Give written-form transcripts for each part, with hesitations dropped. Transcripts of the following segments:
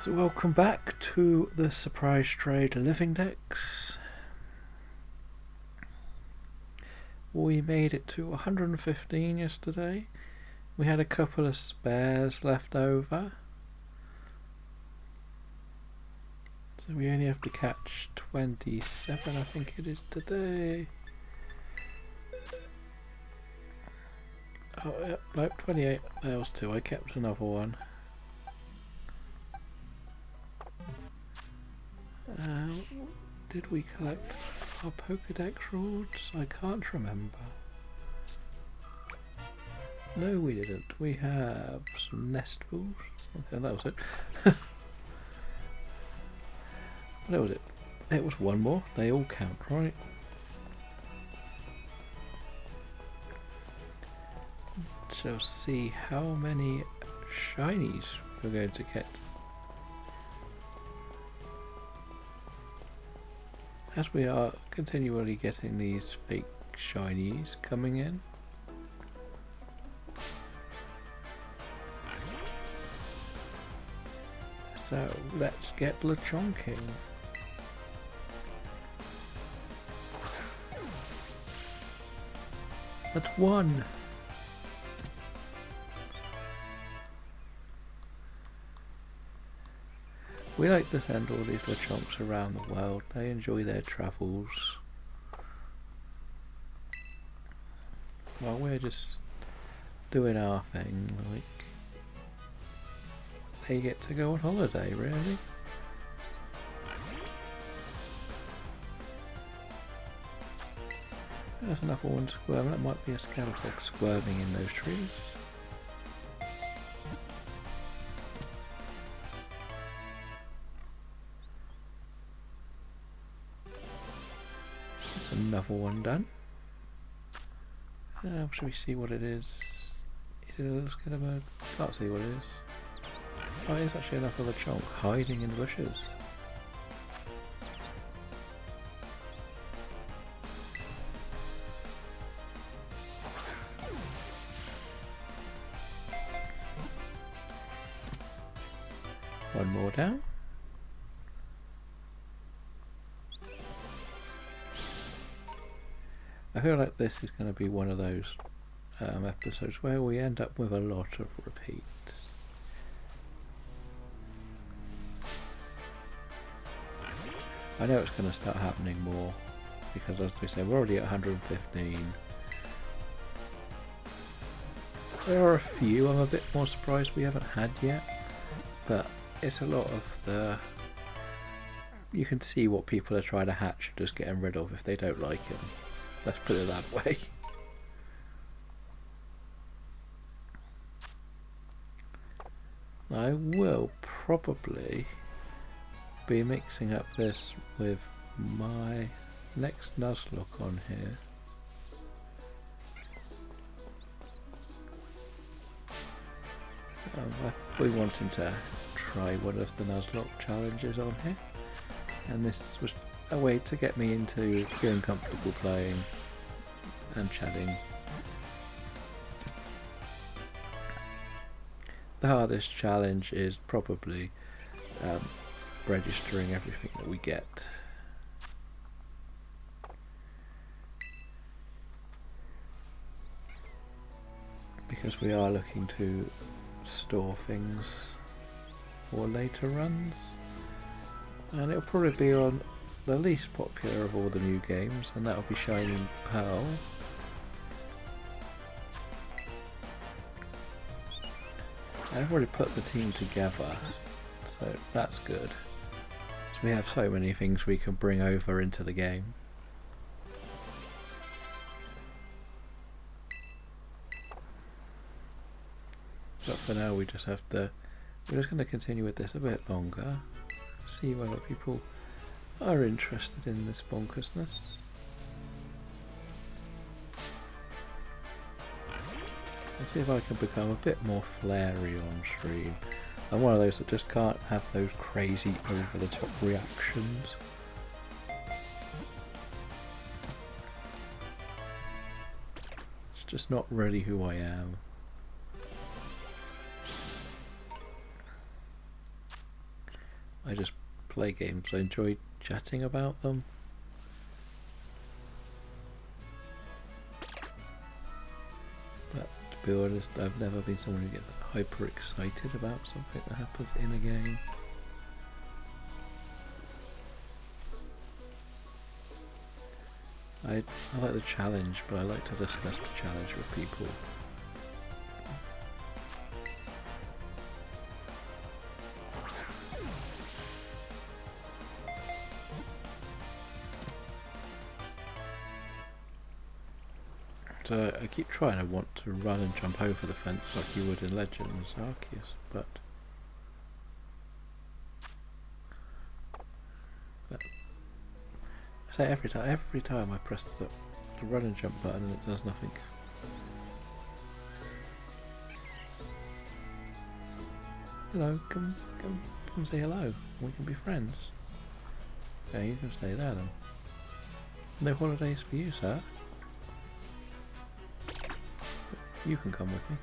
So welcome back to the Surprise Trade Living Decks. We made it to 115 yesterday. We had a couple of spares left over. So we only have to catch 27, I think it is today. Oh, yep, nope, 28. There was two. I kept another one. Did we collect our Pokedex rewards? I can't remember. No, we didn't. We have some nest balls. Okay, that was it. That was it. It was one more. They all count, right? So see how many shinies we're going to get. As we are continually getting these fake shinies coming in. So let's get Lechonking. That's one. We like to send all these Lechonks around the world. They enjoy their travels. Well, we're just doing our thing, like they get to go on holiday, really. There's another one squirming. That might be a Scarlet squirming in those trees. Another one done. Should we see what it is? Is it a little Skitterbird? Can't see what it is. Oh, it's actually another Lechonk hiding in the bushes. One more down. I feel like this is going to be one of those episodes where we end up with a lot of repeats. I know it's going to start happening more because, as we say, we're already at 115. There are a few I'm a bit more surprised we haven't had yet, but it's a lot of the... You can see what people are trying to hatch and just getting rid of if they don't like them. Let's put it that way. I will probably be mixing up this with my next Nuzlocke on here. We're wanting to try one of the Nuzlocke challenges on here, and this was a way to get me into feeling comfortable playing and chatting. The hardest challenge is probably registering everything that we get. Because we are looking to store things for later runs. And it'll probably be on the least popular of all the new games, and that'll be Shining Pearl. I've already put the team together, so that's good. So we have so many things we can bring over into the game. But for now we just have to... We're just going to continue with this a bit longer. See whether people are interested in this bonkersness. Let's see if I can become a bit more flary on stream. I'm one of those that just can't have those crazy over the top reactions. It's just not really who I am. I just play games. I enjoy chatting about them. But to be honest, I've never been someone who gets hyper excited about something that happens in a game. I like the challenge, but I like to discuss the challenge with people. So I keep trying, I want to run and jump over the fence like you would in Legends Arceus, but I say every time I press the run and jump button and it does nothing. Hello, come say hello. We can be friends. Okay, you can stay there then. No holidays for you, sir. You can come with me.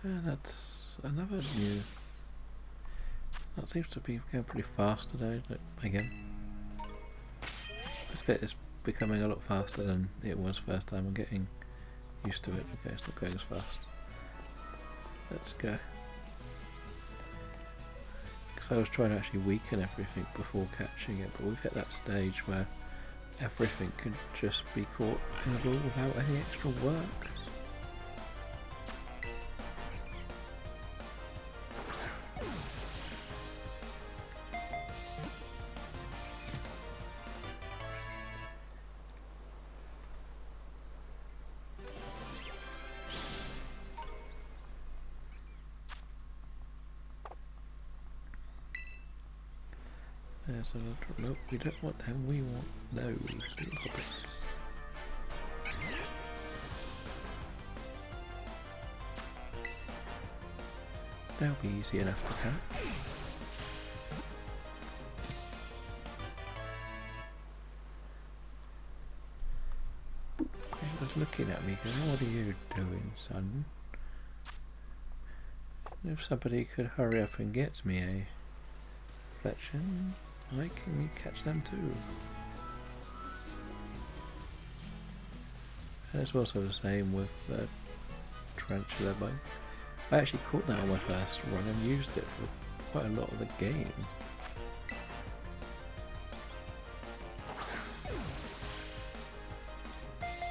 And that's another new... That seems to be going pretty fast today, again. This bit is becoming a lot faster than it was first time. I'm getting used to it. Okay, it's not going as fast. Let's go. Because I was trying to actually weaken everything before catching it, but we've hit that stage where everything can just be caught in a ball without any extra work. There's a little... Nope, we don't want them, we want those little hobbits. They'll be easy enough to catch. He was looking at me going, what are you doing, son? If somebody could hurry up and get me a reflection, why can you catch them too? And it's also the same with the tarantula bite. I actually caught that on my first run and used it for quite a lot of the game.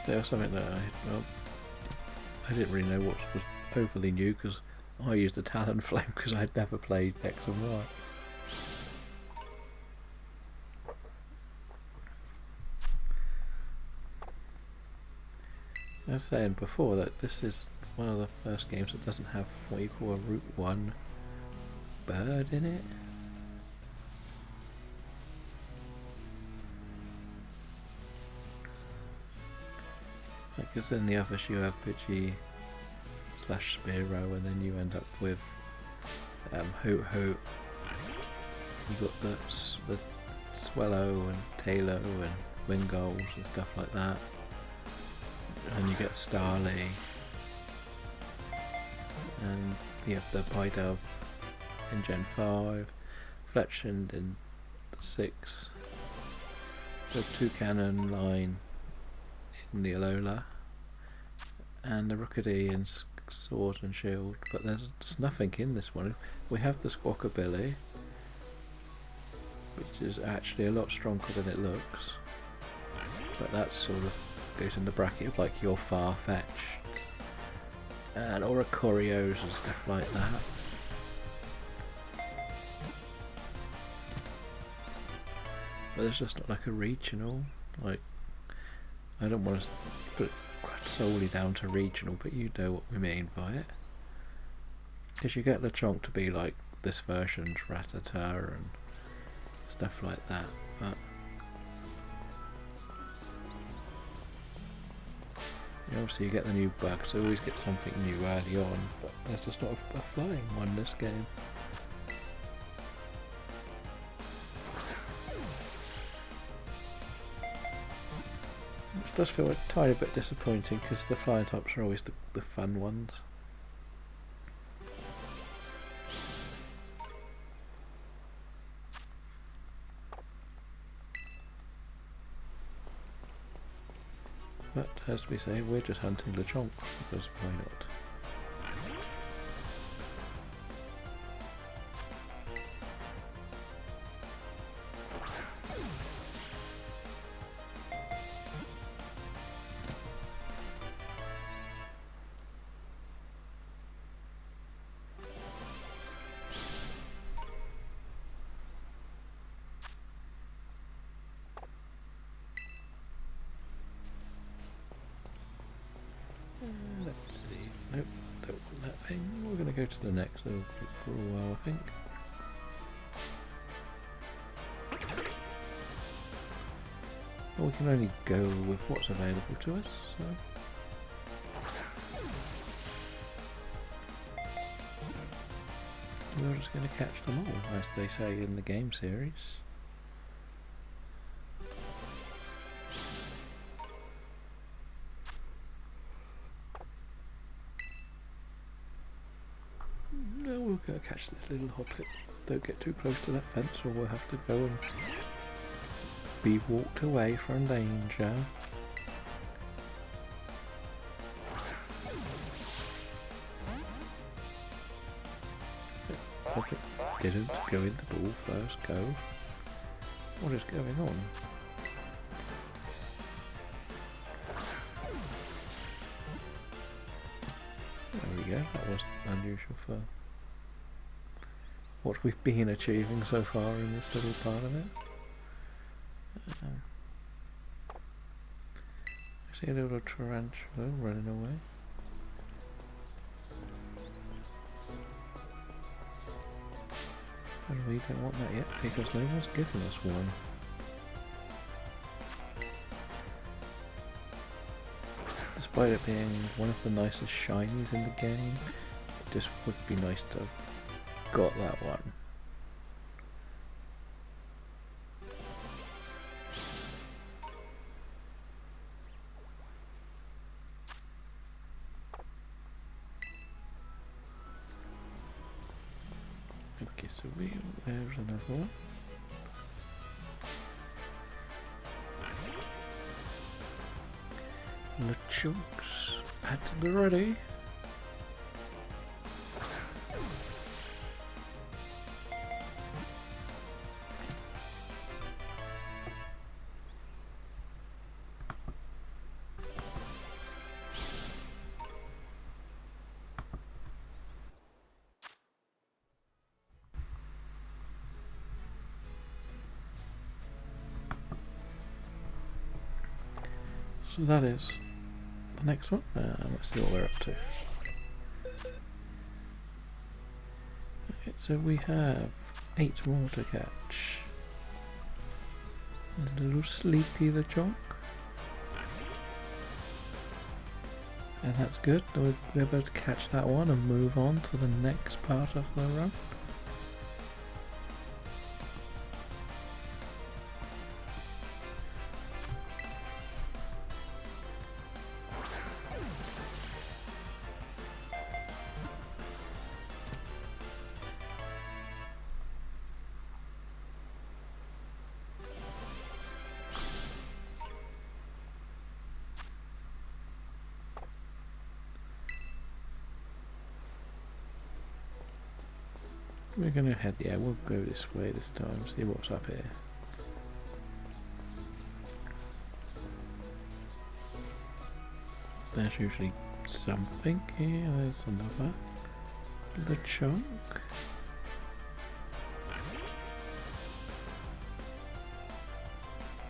There was something that I didn't really know what was overly new, because I used a Talon Flame because I'd never played X and Y. I was saying before that this is one of the first games that doesn't have what you call a Route 1 bird in it. Because in the others you have Pidgey / Spearow, and then you end up with Hoot Hoot. You got the Swellow and Taillow and Wingulls and stuff like that. And you get Starly, and you have the Pidove in Gen 5, Fletchend in 6, the Toucannon line in the Alola, and the Rookidee in Sword and Shield, but there's just nothing in this one. We have the Squawkabilly, which is actually a lot stronger than it looks, but that's sort of goes in the bracket of like your Farfetch'd and Oricorios and stuff like that. But there's just not like a regional. Like, I don't want to put it solely down to regional, but you know what we mean by it. Because you get Lechonk to be like this version's Rattata and stuff like that, but Obviously you get the new bug, so you always get something new early on, but there's just not a flying one in this game. Which does feel a tiny bit disappointing, because the flying types are always the fun ones. But as we say, we're just hunting Lechonk, because why not? Let's see. Nope, don't want that thing. We're going to go to the next little group for a while, I think. Well, we can only go with what's available to us, so... we're just going to catch them all, as they say in the game series. No, we'll go catch this little hoppet. Don't get too close to that fence, or we'll have to go and be walked away from danger. Something didn't go in the ball first go. What is going on? There we go, that was unusual for what we've been achieving so far in this little part of it. I see a little tarantula running away. And we don't want that yet because no one's given us one. Despite it being one of the nicest shinies in the game, it just would be nice to have got that one. Okay, so there's another one. Lechonks at the ready. So that is the next one. Let's see what we're up to. Okay, so we have 8 more to catch. A little sleepy Lechonk. And that's good. We're able to catch that one and move on to the next part of the run. We're gonna head, yeah, we'll go this way this time, see what's up here. There's usually something here, there's another Lechonk.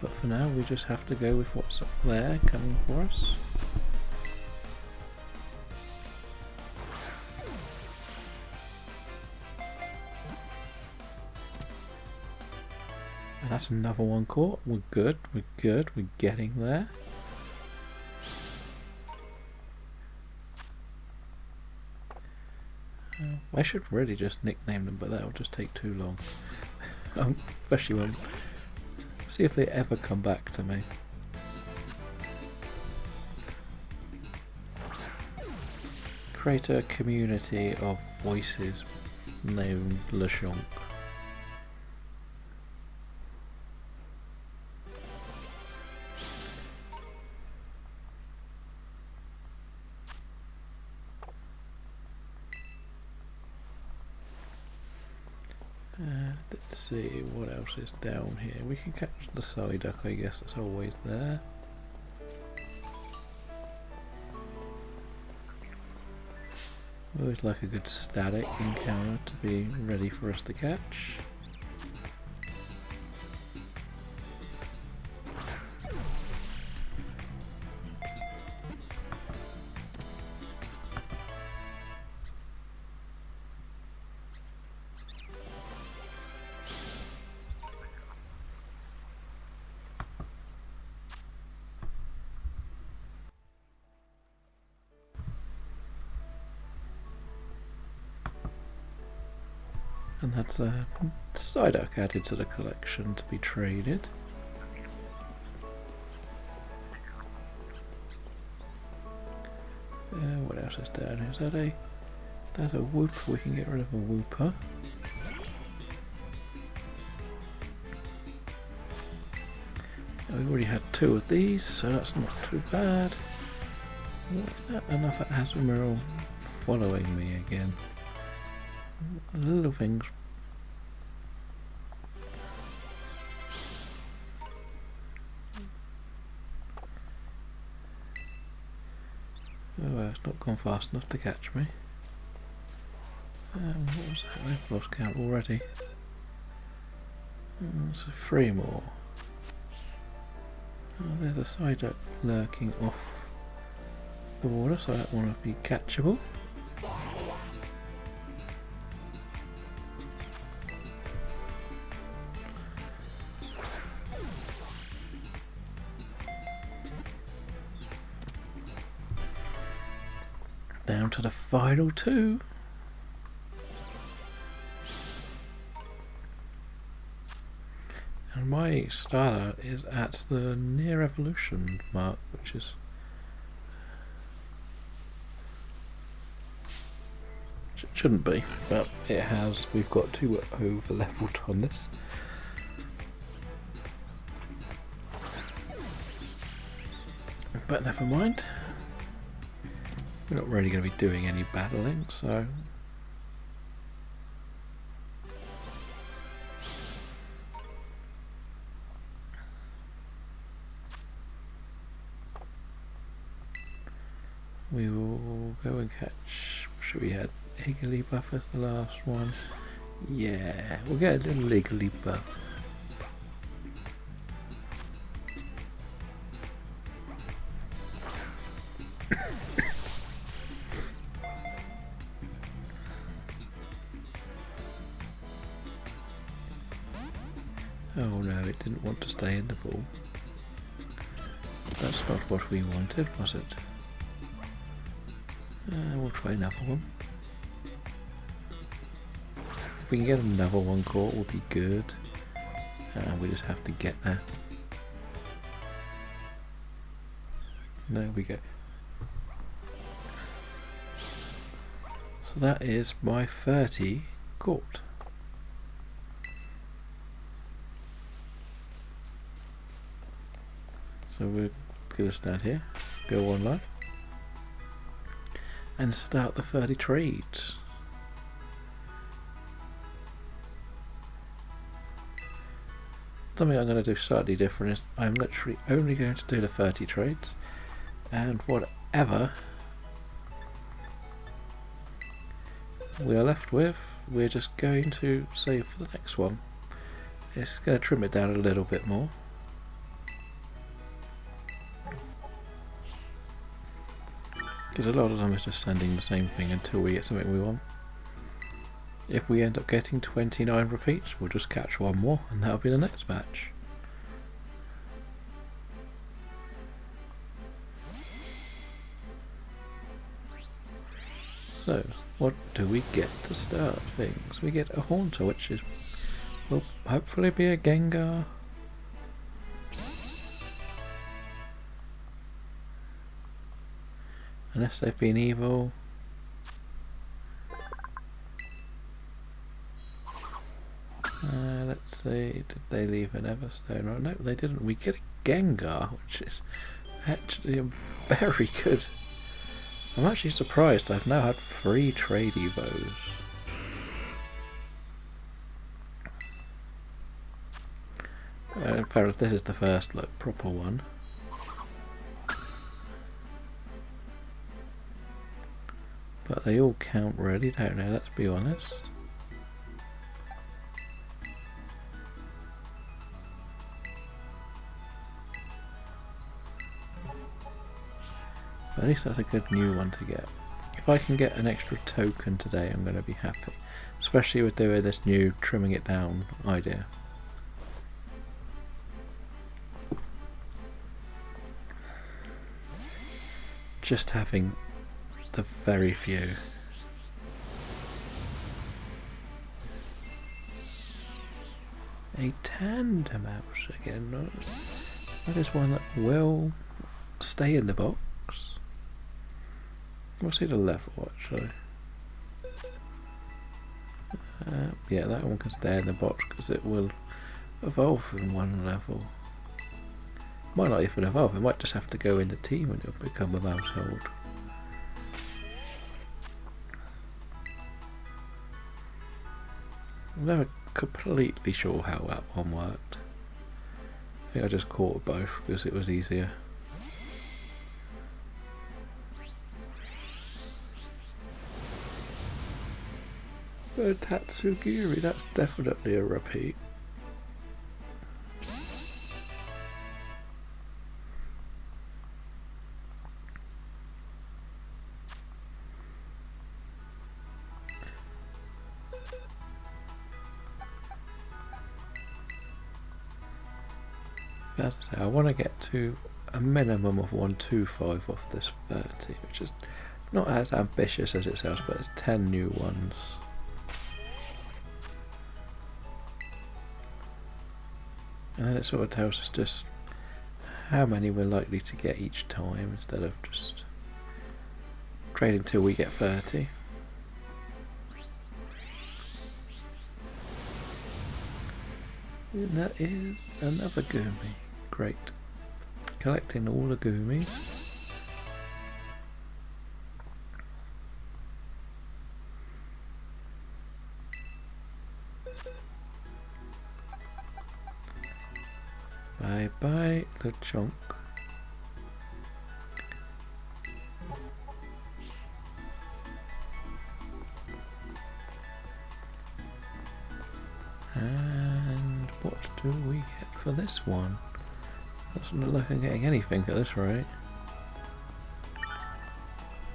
But for now we just have to go with what's up there coming for us. That's another one caught. We're good, we're getting there. I should really just nickname them, but that'll just take too long. Especially when... See if they ever come back to me. Create a community of voices named Lashonk. Let's see what else is down here. We can catch the Psyduck, I guess it's always there. Always like a good static encounter to be ready for us to catch. And that's a Psyduck added to the collection to be traded. What else is down here? Is that a Whoop? We can get rid of a Whooper. We've already had 2 of these, so that's not too bad. What's that? Enough at Hasmiral following me again. Little things. Oh well, it's not gone fast enough to catch me. What was that? I've lost count already. So 3 more. Oh, there's a Psyduck lurking off the water, so I don't want to be catchable. Down to the final 2. And my Scarlet is at the near evolution mark, which is shouldn't be, but it has. We've got 2 over leveled on this. But never mind. We're not really going to be doing any battling, so we will go and catch. Should we had Igglybuff as the last one? Yeah, we'll get a little Igglybuff. Oh no, it didn't want to stay in the ball. That's not what we wanted, was it? We'll try another one. If we can get another one caught, would be good. We just have to get there. There we go. So that is my 30 caught. So we're going to stand here, go online, and start the 30 trades. Something I'm going to do slightly different is I'm literally only going to do the 30 trades, and whatever we are left with, we're just going to save for the next one. It's going to trim it down a little bit more. Because a lot of them is just sending the same thing until we get something we want. If we end up getting 29 repeats, we'll just catch one more and that'll be the next batch. So, what do we get to start things? We get a Haunter, which will hopefully be a Gengar. Unless they've been evil. Let's see, did they leave an Everstone? Oh, no, they didn't. We get a Gengar, which is actually very good. I'm actually surprised. I've now had 3 trade evos. In fact, this is the first proper one. But they all count really, don't they? Let's be honest. But at least that's a good new one to get. If I can get an extra token today, I'm going to be happy. Especially with doing this new trimming it down idea. Just having the very few. A tandem mouse again. That is one that will stay in the box. We'll see the level actually. Yeah, that one can stay in the box because it will evolve in one level. Might not even evolve, it might just have to go in the team and it'll become a household. I'm never completely sure how that one worked. I think I just caught both because it was easier. Tatsugiri, that's definitely a repeat. As I say, I want to get to a minimum of 125 off this 30, which is not as ambitious as it sounds, but it's 10 new ones. And then it sort of tells us just how many we're likely to get each time instead of just trading till we get 30. And that is another Goomy. Great. Collecting all the Goomies. Bye bye, the chunk. And what do we get for this one? Doesn't look like I'm getting anything at this rate.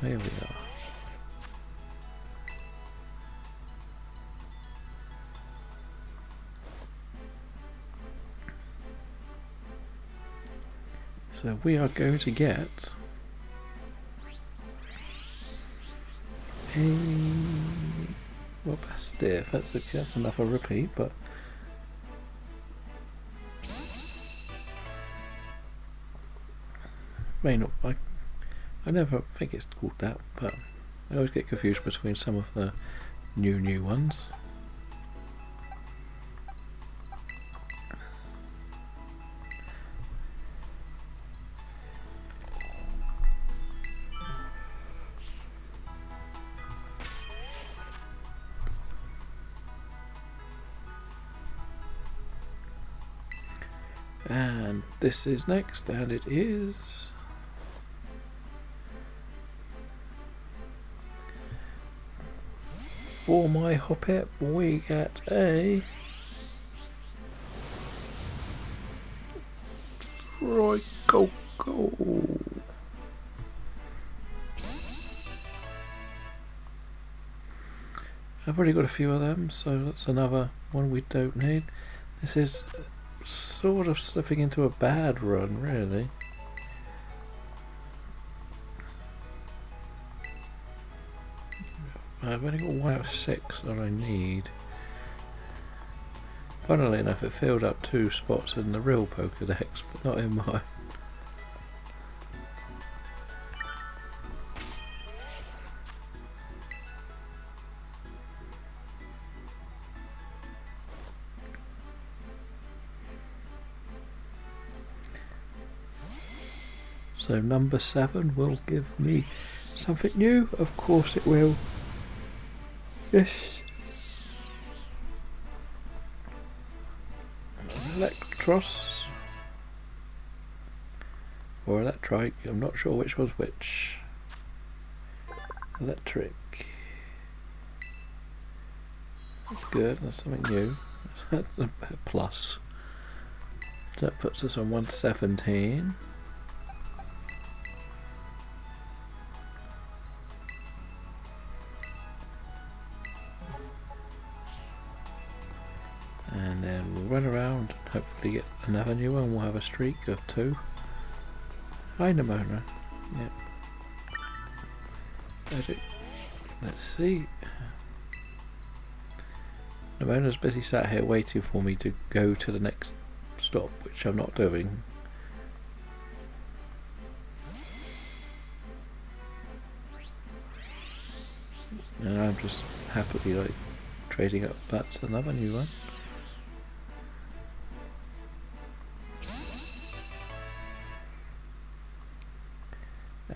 Here we are. So we are going to get a Stiff. That's another repeat, but may not. I never think it's called that, but I always get confused between some of the new ones. And this is next, and it is for my Hoppet. We get a Coco. I've already got a few of them, so that's another one we don't need. This is sort of slipping into a bad run, really. I've only got 1 out of 6 that I need. Funnily enough, it filled up 2 spots in the real Pokedex, but not in mine. So number 7 will give me something new. Of course it will. Yes. Electros. Or Electrike. I'm not sure which was which. Electric. That's good. That's something new. That's a plus. So that puts us on 117. And then we'll run around and hopefully get another new one. We'll have a streak of 2. Hi Nimona. Yep. Magic. Let's see. Nimona's busy sat here waiting for me to go to the next stop, which I'm not doing. And I'm just happily like trading up. That's another new one.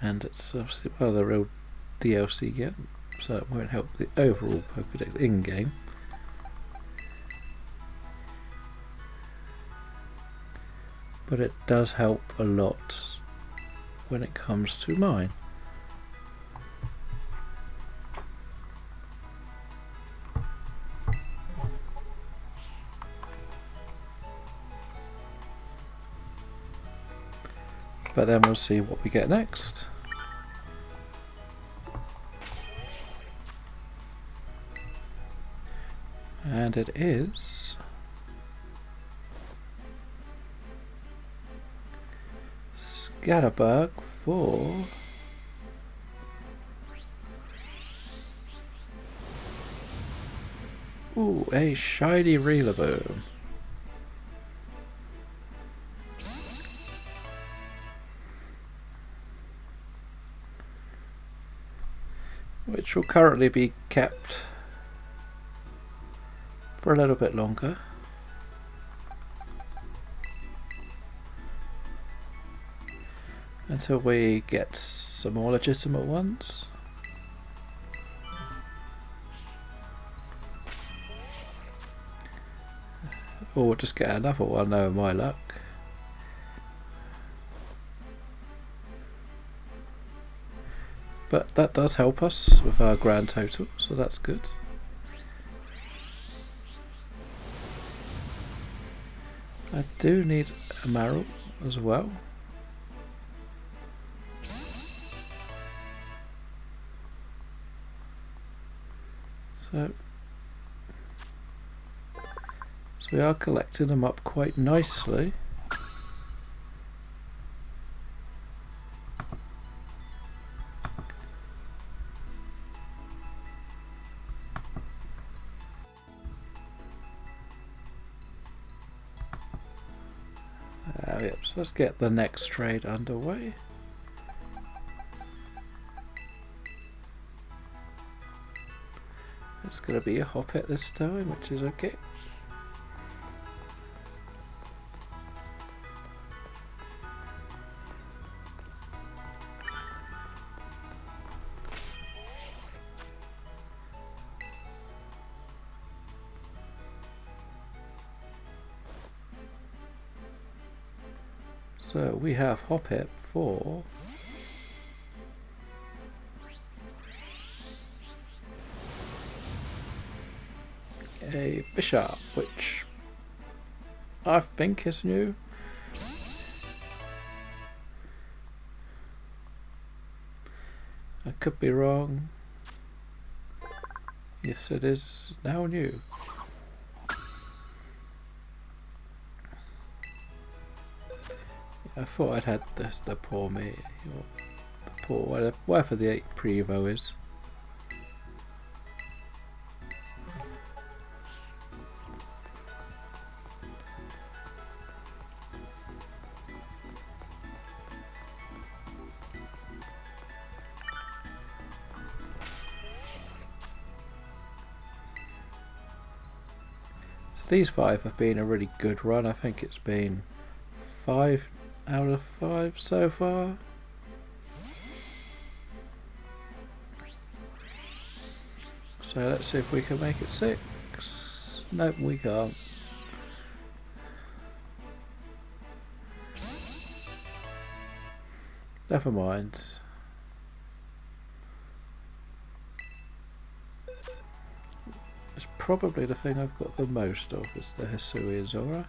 And it's obviously, well, the real DLC yet, so it won't help the overall Pokedex in-game. But it does help a lot when it comes to mine. But then we'll see what we get next. And it is Scatterbug for a shiny Reelaboom. Which will currently be kept for a little bit longer. Until we get some more legitimate ones. Or we'll just get another one, knowing my luck. But that does help us with our grand total, so that's good. I do need a Marill as well. So we are collecting them up quite nicely. Yep, so let's get the next trade underway. It's going to be a Hoppet this time, which is okay. So we have Hoppet for a Bishop, which I think is new. I could be wrong. Yes, it is now new. I thought I'd had this, the poor me, or the poor whatever the 8 Prevo is. these 5 have been a really good run. I think it's been 5 out of 5 so far. So let's see if we can make it 6. Nope, we can't. Never mind. It's probably the thing I've got the most of, is the Hisui Azora.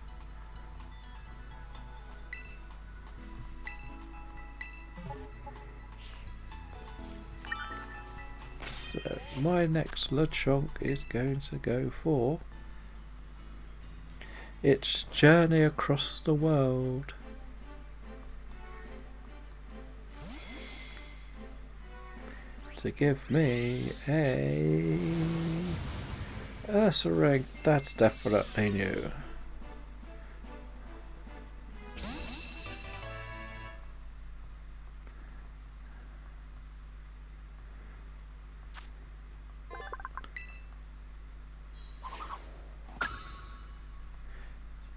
So my next Lechonk is going to go for its journey across the world. To give me a Ursaring. That's definitely new.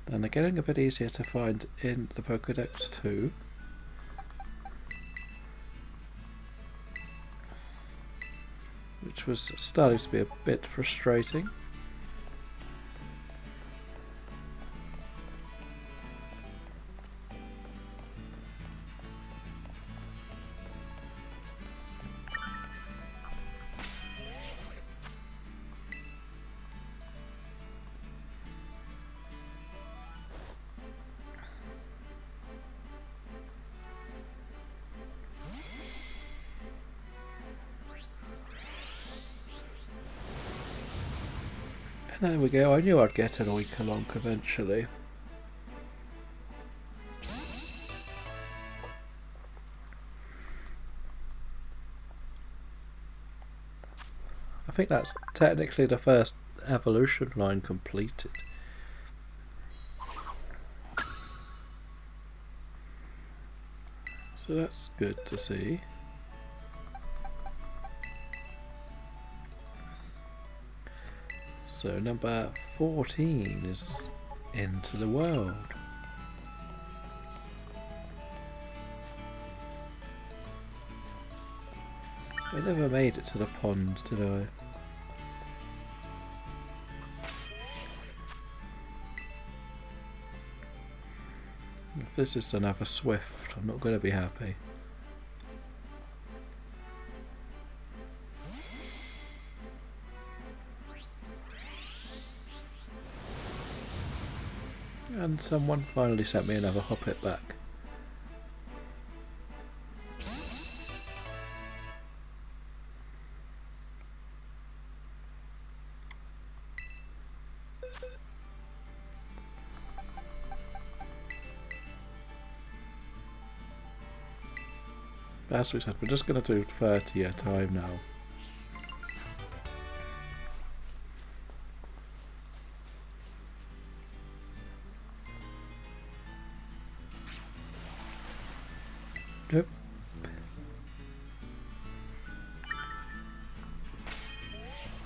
And they're getting a bit easier to find in the Pokedex too. Which was starting to be a bit frustrating. And there we go, I knew I'd get an Oikalonk eventually. I think that's technically the first evolution line completed. So that's good to see. So number 14 is into the world. I never made it to the pond, did I? If this is another Swift, I'm not going to be happy. And someone finally sent me another Hoppit back. As we said, we're just going to do 30 at a time now. Yep.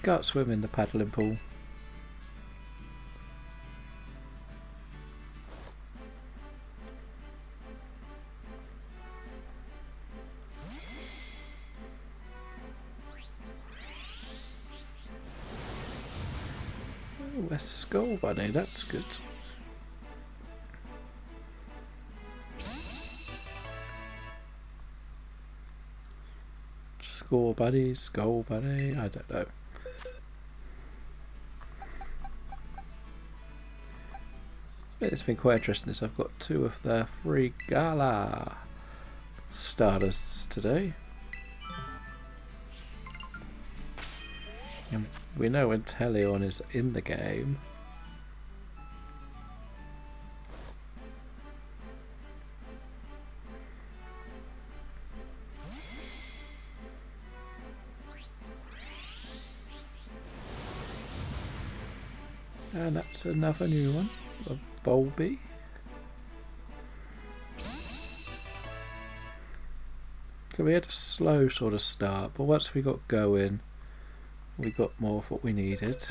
Can't swim in the paddling pool. Oh, a skull bunny, that's good. Skull bunny, I don't know. It's been quite interesting. I've got 2 of the 3 Gala starters today. And we know when Teleon is in the game. And that's another new one, a Volby. So we had a slow sort of start, but once we got going, we got more of what we needed.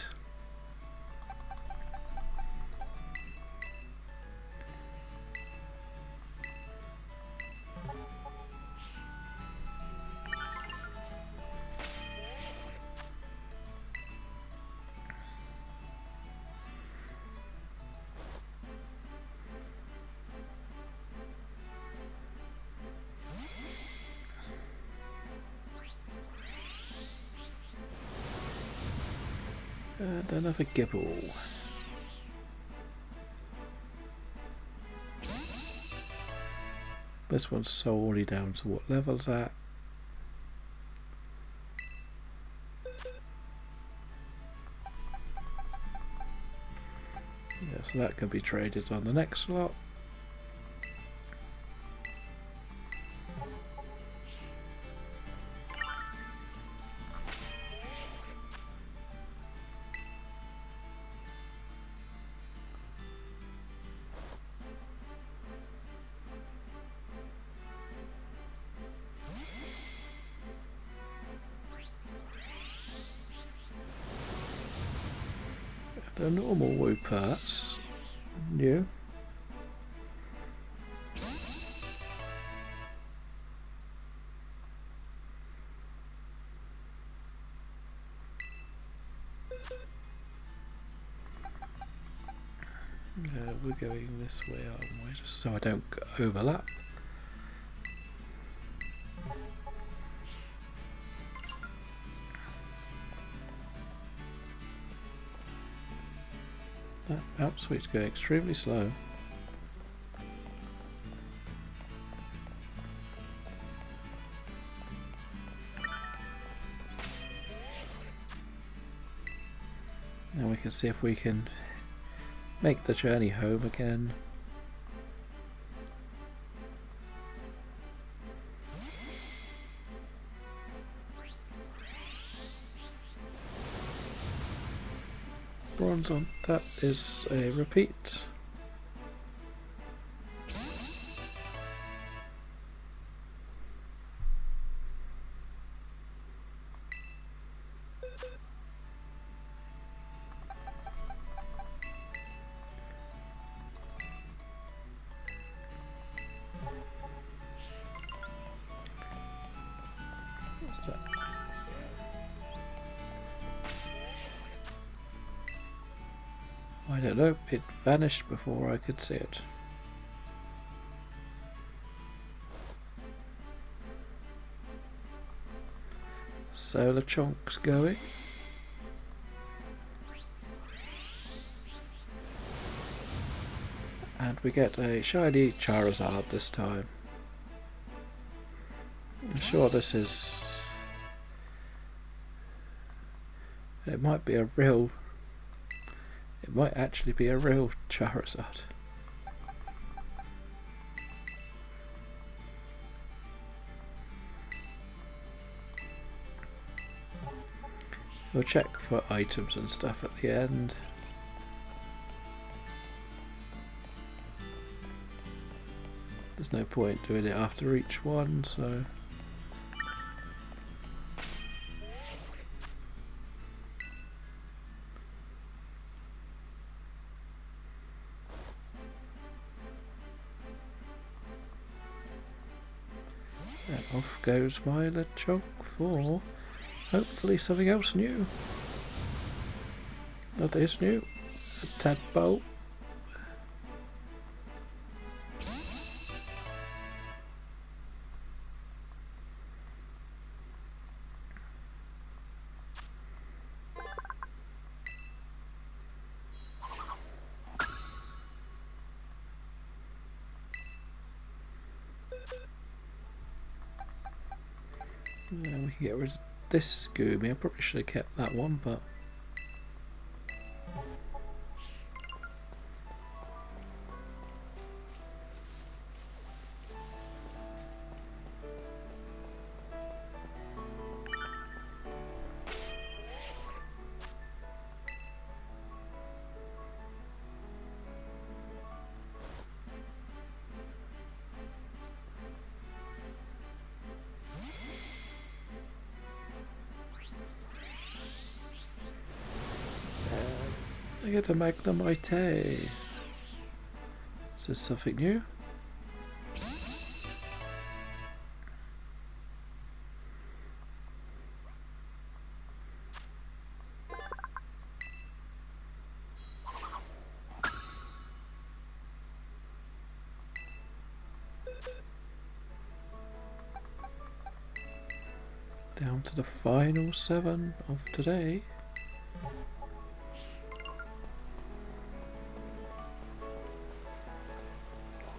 And another Gibble. This one's solely down to what level's at. Yeah, so that can be traded on the next slot. The normal Woopert's new. We're going this way, aren't we? Just so I don't overlap. That bounce switch going extremely slow. Now we can see if we can make the journey home again. Bronze on that is a repeat. What's that? I don't know, it vanished before I could see it. Solar chunks going. And we get a shiny Charizard this time. I'm sure this is... It might be a real... It might actually be a real Charizard. We'll check for items and stuff at the end. There's no point doing it after each one, so... And off goes my Lechonk for hopefully something else new. That is new. A tadpole. And we can get rid of this Goomy. I probably should have kept that one, but... I get a Magnemite. Is this something new? Down to the final 7 of today.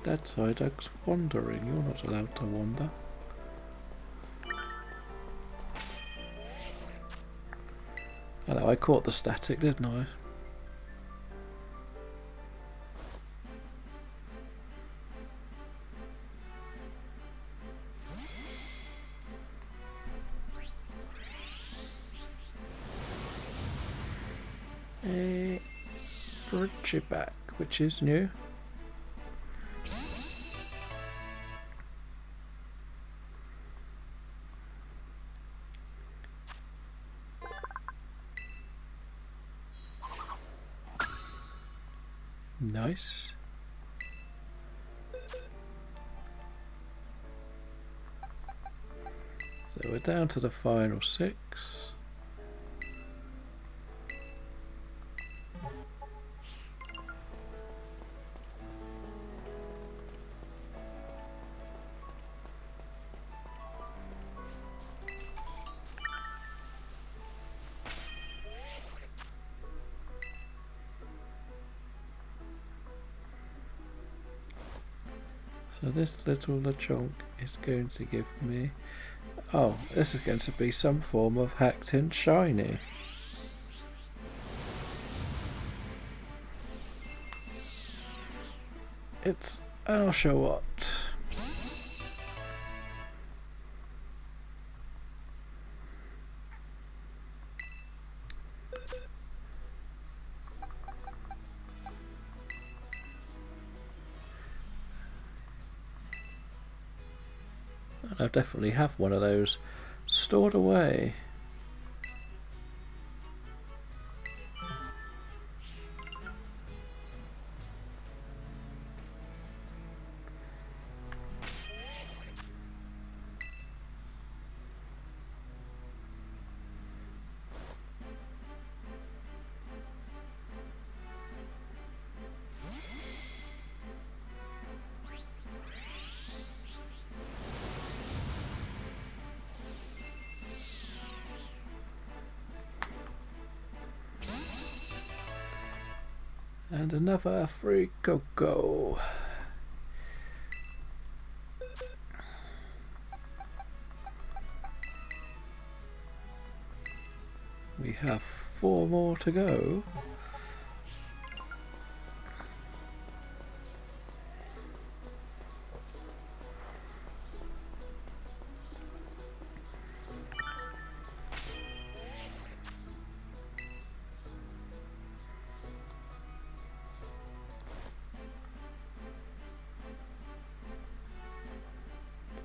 Dead Psyduck's wandering. You're not allowed to wander. Hello, I caught the static, didn't I? A Bridgeback, which is new. Nice. So we're down to the final 6. So this little Lechonk is going to give me... Oh, this is going to be some form of hacked in shiny. It's... and I'll show what. I definitely have one of those stored away. And another free cocoa. We have 4 more to go.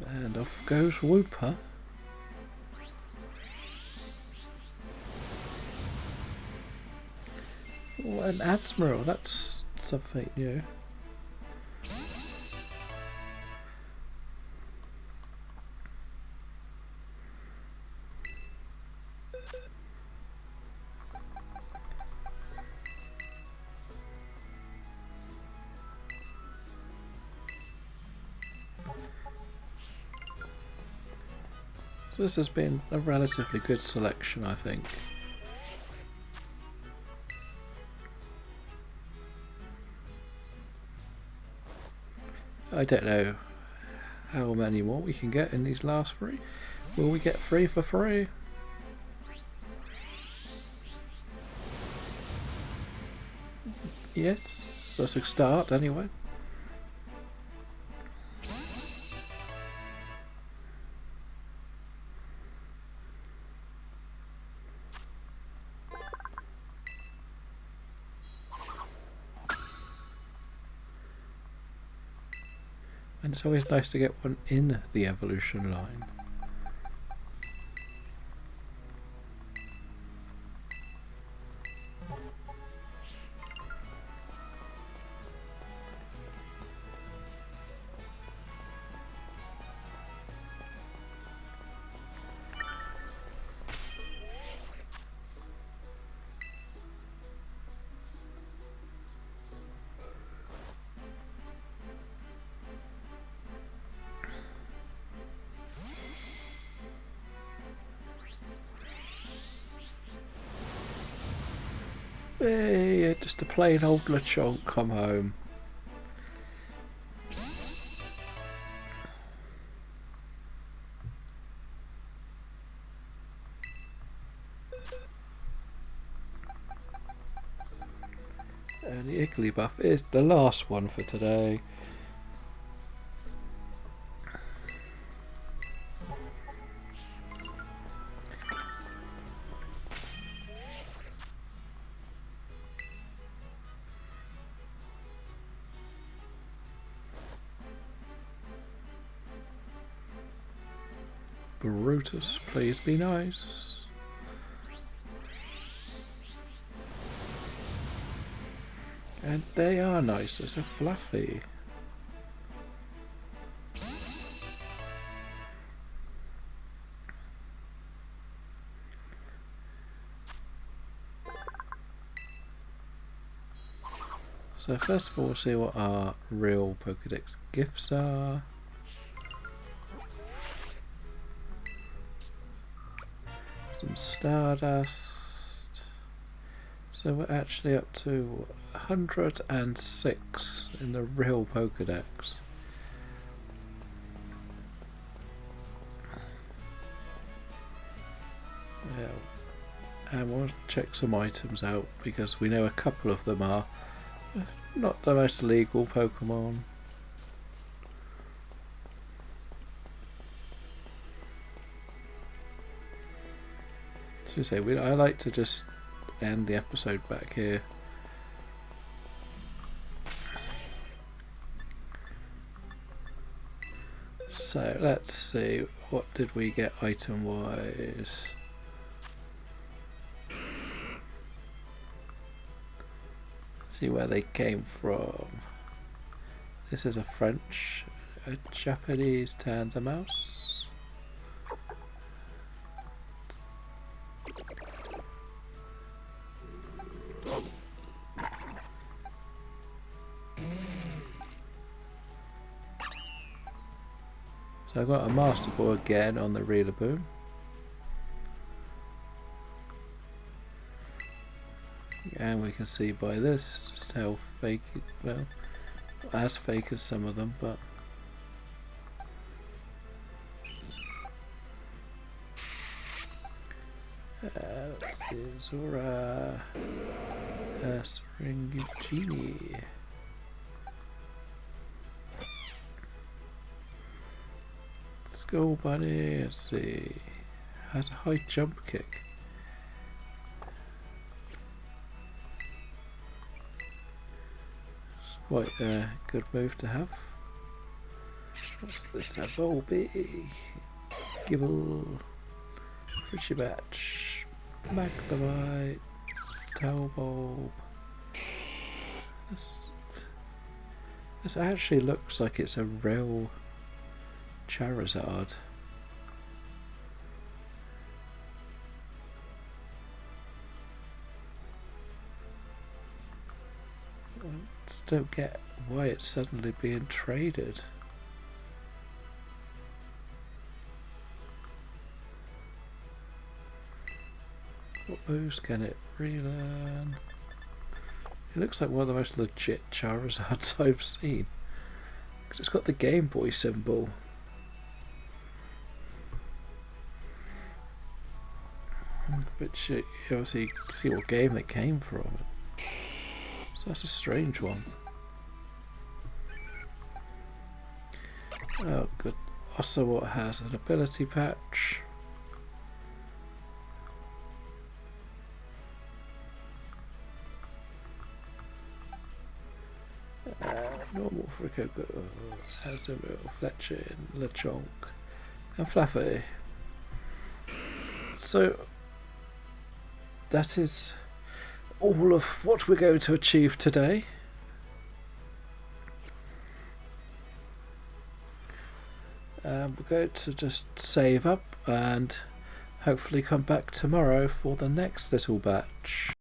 And off goes Whooper. Oh, an Admiral, that's something new. So this has been a relatively good selection, I think. I don't know how many more we can get in these last 3. Will we get 3 for free? Yes, that's a start anyway. And it's always nice to get one in the evolution line. Hey, just a plain old Lechonk come home. And the Igglybuff is the last one for today. Brutus, please be nice. And they are nice as a Fluffy. So first of all, we'll see what our real Pokedex gifts are. Some Stardust. So we're actually up to 106 in the real Pokedex. Yeah. And we'll check some items out because we know a couple of them are not the most legal Pokemon. So say I like to just end the episode back here. So let's see, what did we get item wise? See where they came from. This is a French, a Japanese Tandamouse. So I've got a Master Ball again on the Rillaboom. And we can see by this just how fake it, well, not as fake as some of them, but let's see, Zora, Seringini. Skull Bunny, let's see, has a high jump kick. Quite a good move to have. What's this? A Volby, Gibble, Frishibatch, Magnemite, Talbulb. This actually looks like it's a real Charizard. Just don't get why it's suddenly being traded. What moves can it relearn? It looks like one of the most legit Charizards I've seen. Because it's got the Game Boy symbol. Which you obviously see what game it came from. So that's a strange one. Oh good. Ocelot has an ability patch. Normal Fricko has a little Fletcher, Lechonk and Fluffy. So that is all of what we're going to achieve today. We're going to just save up and hopefully come back tomorrow for the next little batch.